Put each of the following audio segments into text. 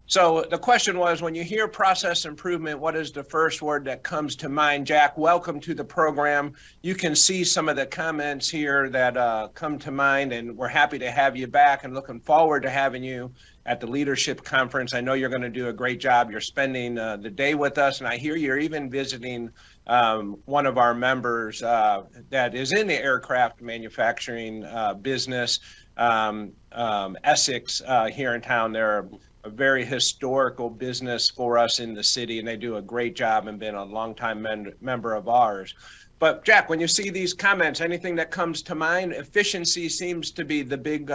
So the question was, when you hear process improvement, what is the first word that comes to mind? Jack, welcome to the program. You can see some of the comments here that come to mind, and we're happy to have you back and looking forward to having you at the Leadership Conference. I know you're going to do a great job. You're spending the day with us, and I hear you're even visiting one of our members that is in the aircraft manufacturing business, Essex, here in town. They're a very historical business for us in the city, and they do a great job and been a longtime member of ours. But Jack, when you see these comments, anything that comes to mind? Efficiency seems to be the big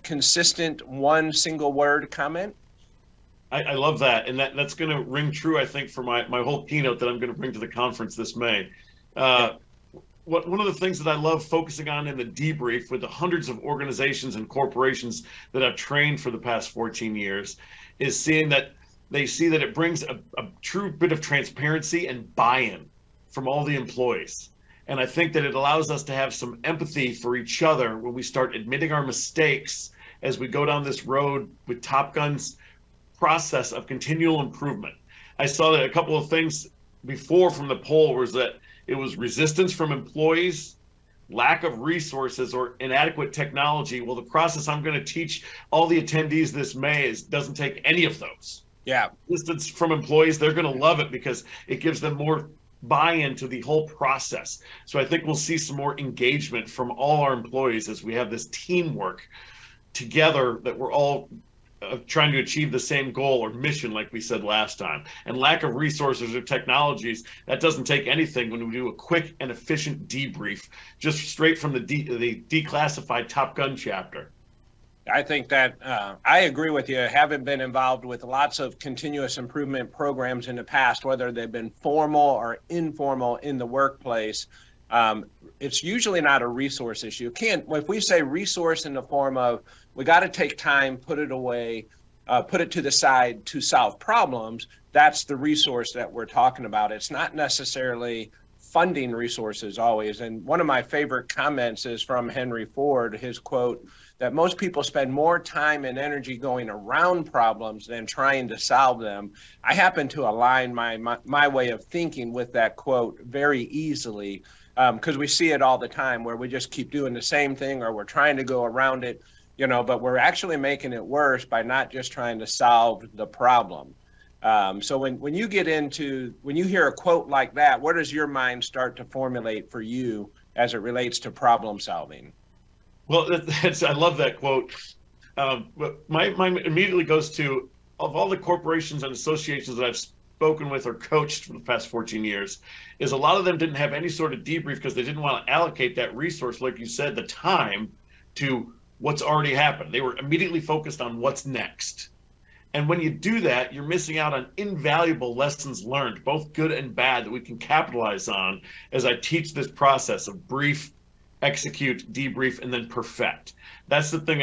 consistent one single word comment. I love that. And that's going to ring true, I think, for my whole keynote that I'm going to bring to the conference this May. One of the things that I love focusing on in the debrief with the hundreds of organizations and corporations that I've trained for the past 14 years is seeing that they see that it brings a true bit of transparency and buy-in from all the employees. And I think that it allows us to have some empathy for each other when we start admitting our mistakes as we go down this road with Top Gun's process of continual improvement. I saw that a couple of things before from the poll was that it was resistance from employees, lack of resources, or inadequate technology. Well, the process I'm going to teach all the attendees this May doesn't take any of those. Yeah. Resistance from employees, they're going to love it because it gives them more buy-in to the whole process. So I think we'll see some more engagement from all our employees as we have this teamwork together that we're all trying to achieve the same goal or mission, like we said last time. And lack of resources or technologies, that doesn't take anything when we do a quick and efficient debrief, just straight from the declassified Top Gun chapter. I think that I agree with you. I haven't been involved with lots of continuous improvement programs in the past, whether they've been formal or informal in the workplace. It's usually not a resource issue. If we say resource in the form of, we got to take time, put it away, put it to the side to solve problems, that's the resource that we're talking about. It's not necessarily funding resources always. And one of my favorite comments is from Henry Ford, his quote, that most people spend more time and energy going around problems than trying to solve them. I happen to align my way of thinking with that quote very easily, because we see it all the time where we just keep doing the same thing or we're trying to go around it, but we're actually making it worse by not just trying to solve the problem. So when you hear a quote like that, where does your mind start to formulate for you as it relates to problem solving? Well, I love that quote. But my mind immediately goes to, of all the corporations and associations that I've spoken with or coached for the past 14 years, is a lot of them didn't have any sort of debrief because they didn't want to allocate that resource, like you said, the time to what's already happened. They were immediately focused on what's next. And when you do that, you're missing out on invaluable lessons learned, both good and bad, that we can capitalize on as I teach this process of brief, execute, debrief, and then perfect. That's the thing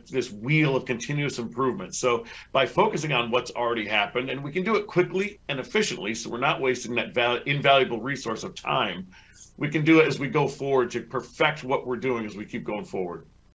this wheel of continuous improvement. So by focusing on what's already happened, and we can do it quickly and efficiently, so we're not wasting that invaluable resource of time, we can do it as we go forward to perfect what we're doing as we keep going forward.